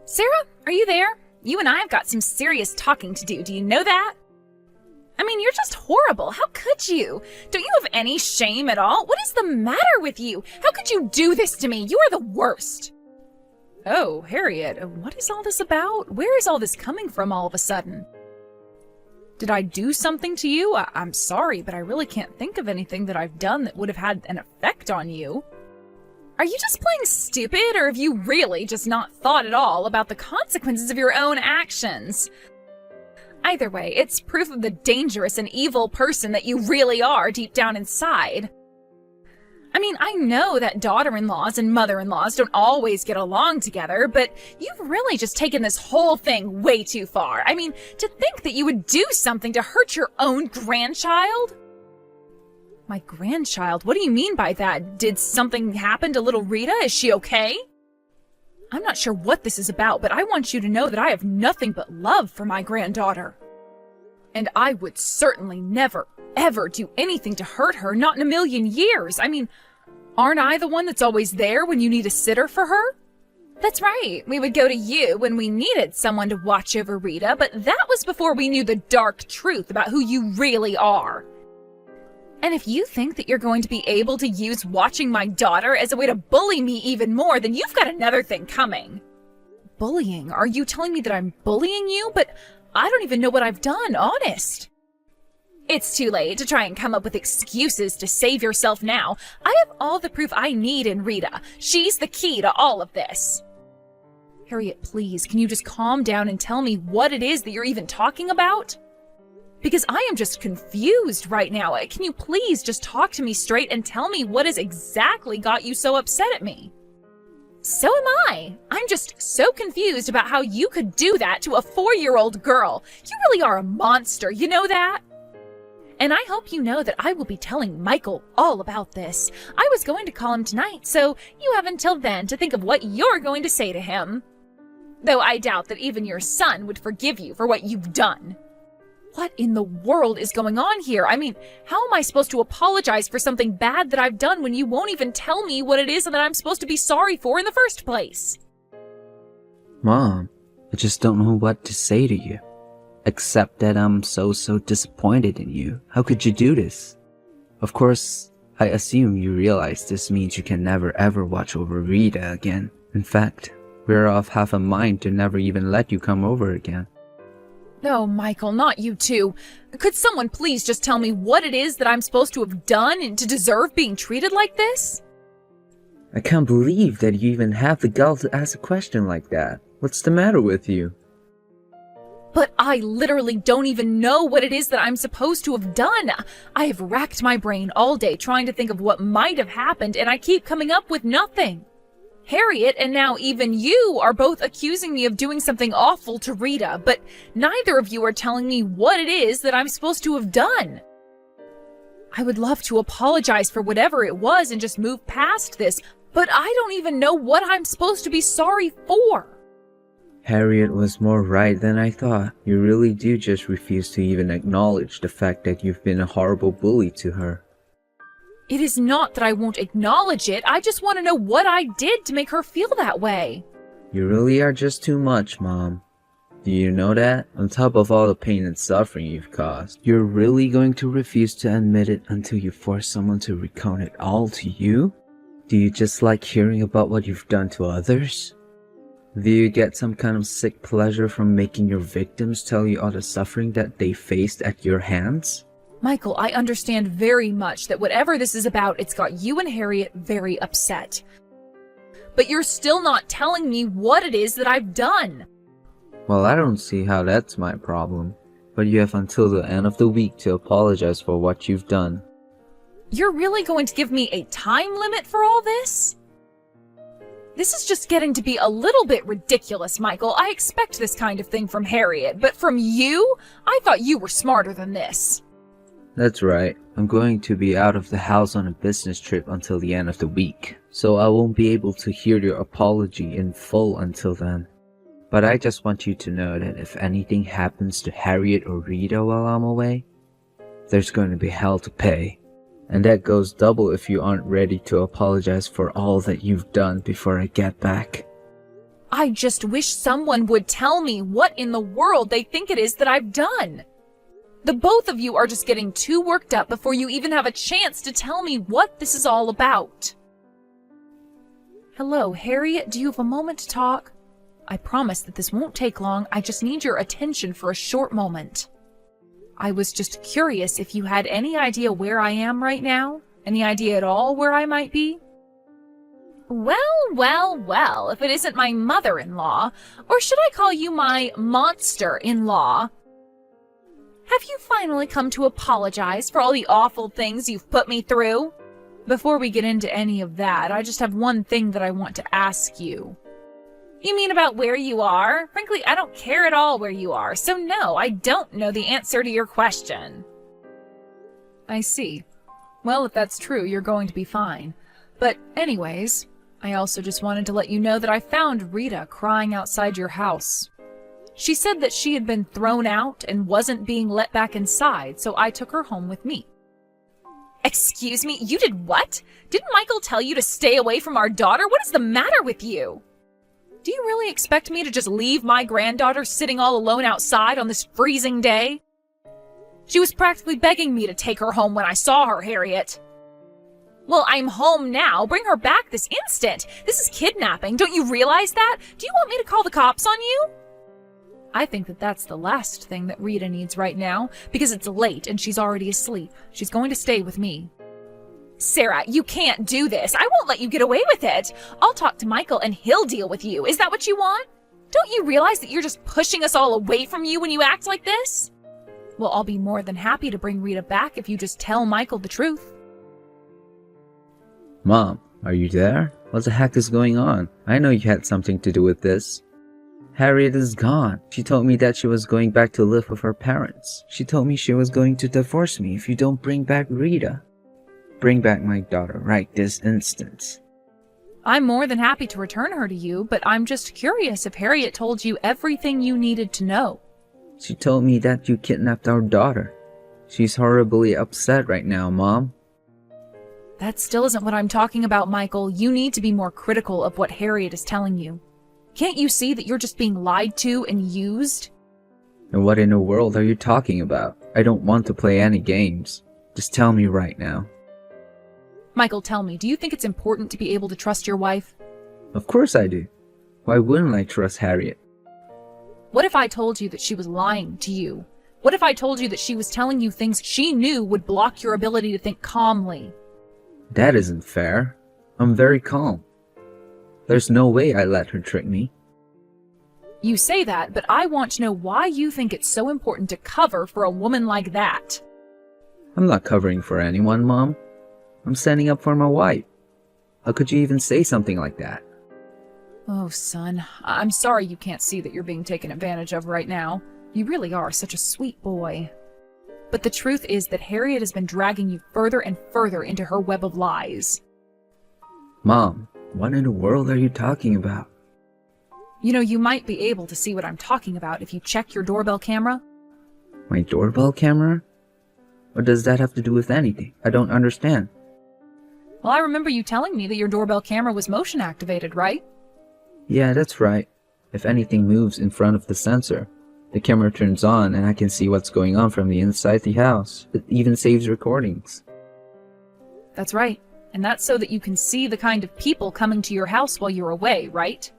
Sarah, are you there? You and I have got some serious talking to do you know that? I mean, you're just horrible. How could you? Don't you have any shame at all? What is the matter with you? How could you do this to me? You are the worst. Oh, Harriet, what is all this about? Where is all this coming from all of a sudden? Did I do something to you? I'm sorry, but I really can't think of anything that I've done that would have had an effect on you. Are you just playing stupid, or have you really just not thought at all about the consequences of your own actions? Either way, it's proof of the dangerous and evil person that you really are deep down inside. I mean, I know that daughter-in-laws and mother-in-laws don't always get along together, but you've really just taken this whole thing way too far. I mean, to think that you would do something to hurt your own grandchild? My grandchild? What do you mean by that? Did something happen to little Rita? Is she okay? I'm not sure what this is about, but I want you to know that I have nothing but love for my granddaughter. And I would certainly never, ever do anything to hurt her, not in a million years. I mean, aren't I the one that's always there when you need a sitter for her? That's right. We would go to you when we needed someone to watch over Rita, but that was before we knew the dark truth about who you really are. And if you think that you're going to be able to use watching my daughter as a way to bully me even more, then you've got another thing coming. Bullying? Are you telling me that I'm bullying you? But I don't even know what I've done, honest. It's too late to try and come up with excuses to save yourself now. I have all the proof I need in Rita. She's the key to all of this. Harriet, please, can you just calm down and tell me what it is that you're even talking about? Because I am just confused right now. Can you please just talk to me straight and tell me what has exactly got you so upset at me? So am I. I'm just so confused about how you could do that to a 4-year-old girl. You really are a monster, you know that? And I hope you know that I will be telling Michael all about this. I was going to call him tonight, so you have until then to think of what you're going to say to him. Though I doubt that even your son would forgive you for what you've done. What in the world is going on here? I mean, how am I supposed to apologize for something bad that I've done when you won't even tell me what it is that I'm supposed to be sorry for in the first place? Mom, I just don't know what to say to you. Except that I'm so disappointed in you. How could you do this? Of course, I assume you realize this means you can never ever watch over Rita again. In fact, we're of half a mind to never even let you come over again. No, Michael, not you too. Could someone please just tell me what it is that I'm supposed to have done and to deserve being treated like this? I can't believe that you even have the gall to ask a question like that. What's the matter with you? But I literally don't even know what it is that I'm supposed to have done. I have racked my brain all day trying to think of what might have happened, and I keep coming up with nothing. Harriet and now even you are both accusing me of doing something awful to Rita, but neither of you are telling me what it is that I'm supposed to have done. I would love to apologize for whatever it was and just move past this, but I don't even know what I'm supposed to be sorry for. Harriet was more right than I thought. You really do just refuse to even acknowledge the fact that you've been a horrible bully to her. It is not that I won't acknowledge it. I just want to know what I did to make her feel that way. You really are just too much, Mom. Do you know that? On top of all the pain and suffering you've caused, you're really going to refuse to admit it until you force someone to recount it all to you? Do you just like hearing about what you've done to others? Do you get some kind of sick pleasure from making your victims tell you all the suffering that they faced at your hands? Michael, I understand very much that whatever this is about, it's got you and Harriet very upset. But you're still not telling me what it is that I've done. Well, I don't see how that's my problem. But you have until the end of the week to apologize for what you've done. You're really going to give me a time limit for all this? This is just getting to be a little bit ridiculous, Michael. I expect this kind of thing from Harriet, but from you? I thought you were smarter than this. That's right. I'm going to be out of the house on a business trip until the end of the week, so I won't be able to hear your apology in full until then. But I just want you to know that if anything happens to Harriet or Rita while I'm away, there's going to be hell to pay. And that goes double if you aren't ready to apologize for all that you've done before I get back. I just wish someone would tell me what in the world they think it is that I've done. The both of you are just getting too worked up before you even have a chance to tell me what this is all about. Hello, Harriet, do you have a moment to talk? I promise that this won't take long. I just need your attention for a short moment. I was just curious if you had any idea where I am right now? Any idea at all where I might be? Well, if it isn't my mother-in-law, or should I call you my monster-in-law? Have you finally come to apologize for all the awful things you've put me through? Before we get into any of that, I just have one thing that I want to ask you. You mean about where you are? Frankly, I don't care at all where you are, so no, I don't know the answer to your question. I see. Well, if that's true, you're going to be fine. But anyways, I also just wanted to let you know that I found Rita crying outside your house. She said that she had been thrown out and wasn't being let back inside, so I took her home with me. Excuse me, you did what? Didn't Michael tell you to stay away from our daughter? What is the matter with you? Do you really expect me to just leave my granddaughter sitting all alone outside on this freezing day? She was practically begging me to take her home when I saw her, Harriet. Well, I'm home now. Bring her back this instant. This is kidnapping. Don't you realize that? Do you want me to call the cops on you? I think that that's the last thing that Rita needs right now, because it's late and she's already asleep. She's going to stay with me. Sarah, you can't do this. I won't let you get away with it. I'll talk to Michael and he'll deal with you. Is that what you want? Don't you realize that you're just pushing us all away from you when you act like this? Well, I'll be more than happy to bring Rita back if you just tell Michael the truth. Mom, are you there? What the heck is going on? I know you had something to do with this. Harriet is gone. She told me that she was going back to live with her parents. She told me she was going to divorce me if you don't bring back Rita. Bring back my daughter right this instant. I'm more than happy to return her to you, but I'm just curious if Harriet told you everything you needed to know. She told me that you kidnapped our daughter. She's horribly upset right now, Mom. That still isn't what I'm talking about, Michael. You need to be more critical of what Harriet is telling you. Can't you see that you're just being lied to and used? And what in the world are you talking about? I don't want to play any games. Just tell me right now. Michael, tell me, do you think it's important to be able to trust your wife? Of course I do. Why wouldn't I trust Harriet? What if I told you that she was lying to you? What if I told you that she was telling you things she knew would block your ability to think calmly? That isn't fair. I'm very calm. There's no way I let her trick me. You say that, but I want to know why you think it's so important to cover for a woman like that. I'm not covering for anyone, Mom. I'm standing up for my wife. How could you even say something like that? Oh, son, I'm sorry you can't see that you're being taken advantage of right now. You really are such a sweet boy. But the truth is that Harriet has been dragging you further and further into her web of lies. Mom, what in the world are you talking about? You know, you might be able to see what I'm talking about if you check your doorbell camera. My doorbell camera? What does that have to do with anything? I don't understand. Well, I remember you telling me that your doorbell camera was motion activated, right? Yeah, that's right. If anything moves in front of the sensor, the camera turns on and I can see what's going on from the inside the house. It even saves recordings. That's right. And that's so that you can see the kind of people coming to your house while you're away, right?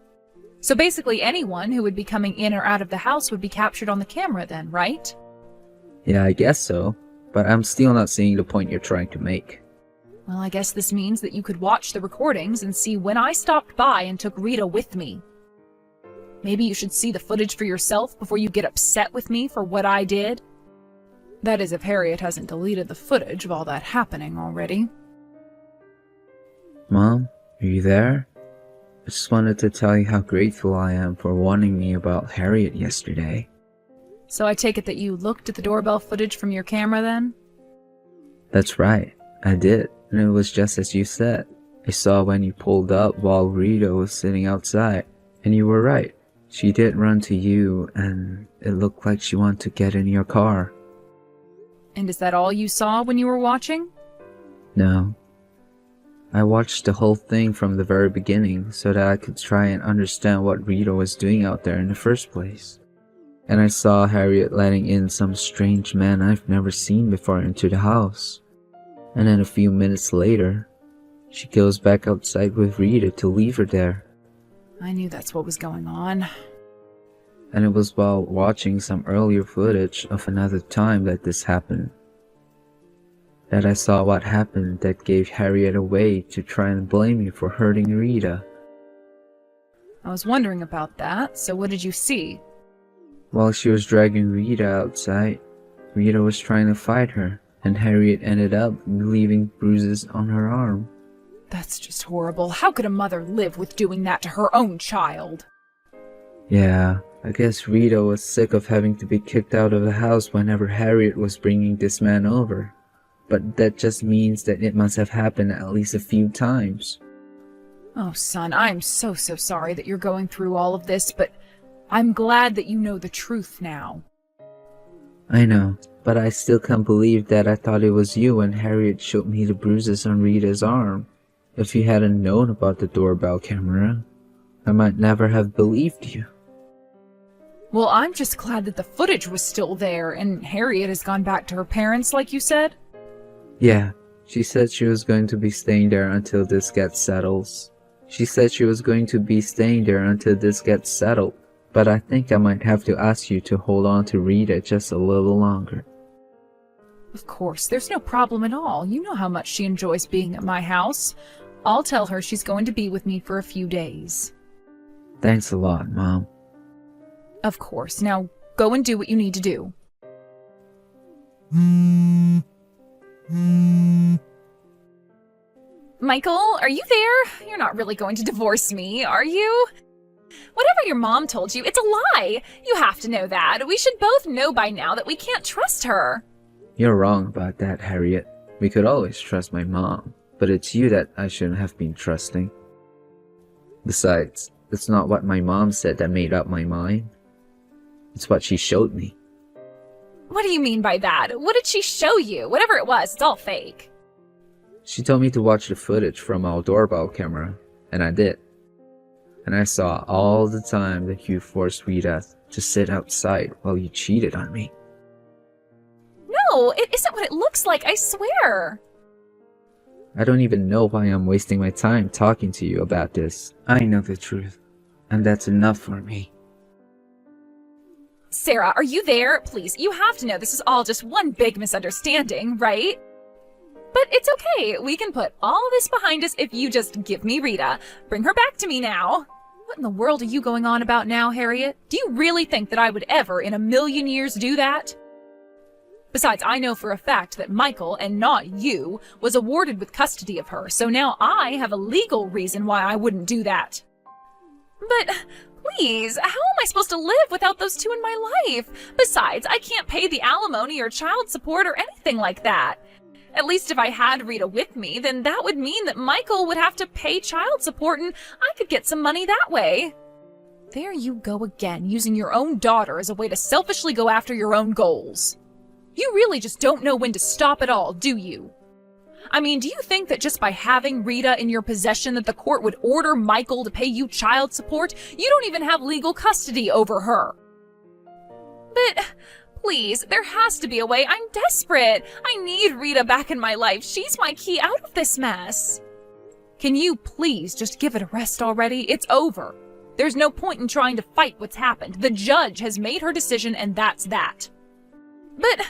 So basically anyone who would be coming in or out of the house would be captured on the camera then, right? Yeah, I guess so. But I'm still not seeing the point you're trying to make. Well, I guess this means that you could watch the recordings and see when I stopped by and took Rita with me. Maybe you should see the footage for yourself before you get upset with me for what I did. That is, if Harriet hasn't deleted the footage of all that happening already. Mom, are you there? I just wanted to tell you how grateful I am for warning me about Harriet yesterday. So I take it that you looked at the doorbell footage from your camera then? That's right, I did. And it was just as you said. I saw when you pulled up while Rita was sitting outside. And you were right. She did run to you, and it looked like she wanted to get in your car. And is that all you saw when you were watching? No. I watched the whole thing from the very beginning so that I could try and understand what Rita was doing out there in the first place. And I saw Harriet letting in some strange man I've never seen before into the house. And then a few minutes later, she goes back outside with Rita to leave her there. I knew that's what was going on. And it was while watching some earlier footage of another time that this happened that I saw what happened that gave Harriet away to try and blame you for hurting Rita. I was wondering about that, so what did you see? While she was dragging Rita outside, Rita was trying to fight her, and Harriet ended up leaving bruises on her arm. That's just horrible. How could a mother live with doing that to her own child? Yeah, I guess Rita was sick of having to be kicked out of the house whenever Harriet was bringing this man over. But that just means that it must have happened at least a few times. Oh, son, I'm so sorry that you're going through all of this, but I'm glad that you know the truth now. I know, but I still can't believe that I thought it was you when Harriet showed me the bruises on Rita's arm. If you hadn't known about the doorbell camera, I might never have believed you. Well, I'm just glad that the footage was still there, and Harriet has gone back to her parents, like you said. Yeah, she said she was going to be staying there until this gets settled. But I think I might have to ask you to hold on to Rita just a little longer. Of course, there's no problem at all. You know how much she enjoys being at my house. I'll tell her she's going to be with me for a few days. Thanks a lot, Mom. Of course. Now, go and do what you need to do. Michael, are you there? You're not really going to divorce me, are you? Whatever your mom told you, it's a lie. You have to know that. We should both know by now that we can't trust her. You're wrong about that, Harriet. We could always trust my mom, but it's you that I shouldn't have been trusting. Besides, it's not what my mom said that made up my mind. It's what she showed me. What do you mean by that? What did she show you? Whatever it was, it's all fake. She told me to watch the footage from our doorbell camera, and I did. And I saw all the time that you forced Rita to sit outside while you cheated on me. No, it isn't what it looks like, I swear. I don't even know why I'm wasting my time talking to you about this. I know the truth, and that's enough for me. Sarah, are you there? Please, you have to know this is all just one big misunderstanding, right? But it's okay. We can put all this behind us if you just give me Rita. Bring her back to me now. What in the world are you going on about now, Harriet? Do you really think that I would ever in a million years do that? Besides, I know for a fact that Michael, and not you, was awarded with custody of her, so now I have a legal reason why I wouldn't do that. But please, how am I supposed to live without those two in my life? Besides, I can't pay the alimony or child support or anything like that. At least if I had Rita with me, then that would mean that Michael would have to pay child support and I could get some money that way. There you go again, using your own daughter as a way to selfishly go after your own goals. You really just don't know when to stop at all, do you? I mean, do you think that just by having Rita in your possession that the court would order Michael to pay you child support? You don't even have legal custody over her. But please, there has to be a way. I'm desperate. I need Rita back in my life. She's my key out of this mess. Can you please just give it a rest already? It's over. There's no point in trying to fight what's happened. The judge has made her decision and that's that. But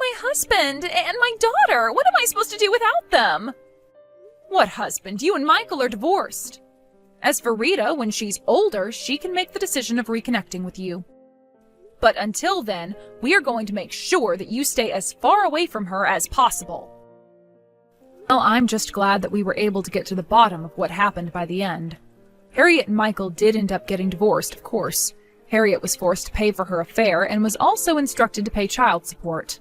my husband and my daughter, what am I supposed to do without them? What husband? You and Michael are divorced. As for Rita, when she's older, she can make the decision of reconnecting with you. But until then, we are going to make sure that you stay as far away from her as possible. Well, I'm just glad that we were able to get to the bottom of what happened by the end. Harriet and Michael did end up getting divorced, of course. Harriet was forced to pay for her affair and was also instructed to pay child support.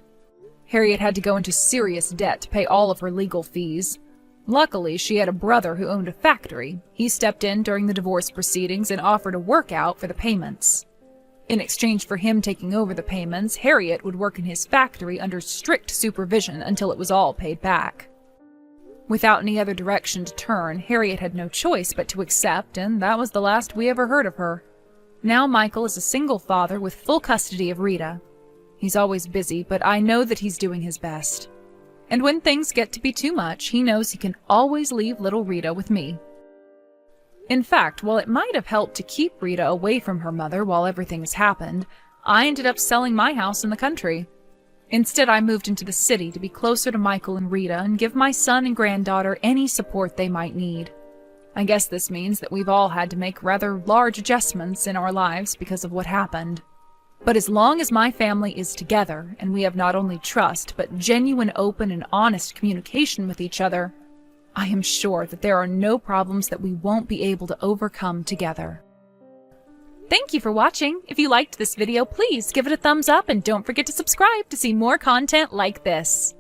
Harriet had to go into serious debt to pay all of her legal fees. Luckily, she had a brother who owned a factory. He stepped in during the divorce proceedings and offered a workout for the payments. In exchange for him taking over the payments, Harriet would work in his factory under strict supervision until it was all paid back. Without any other direction to turn, Harriet had no choice but to accept, and that was the last we ever heard of her. Now Michael is a single father with full custody of Rita. He's always busy, but I know that he's doing his best. And when things get to be too much, he knows he can always leave little Rita with me. In fact, while it might have helped to keep Rita away from her mother while everything has happened, I ended up selling my house in the country. Instead, I moved into the city to be closer to Michael and Rita and give my son and granddaughter any support they might need. I guess this means that we've all had to make rather large adjustments in our lives because of what happened. But as long as my family is together, and we have not only trust, but genuine, open, and honest communication with each other, I am sure that there are no problems that we won't be able to overcome together. Thank you for watching. If you liked this video, please give it a thumbs up and don't forget to subscribe to see more content like this.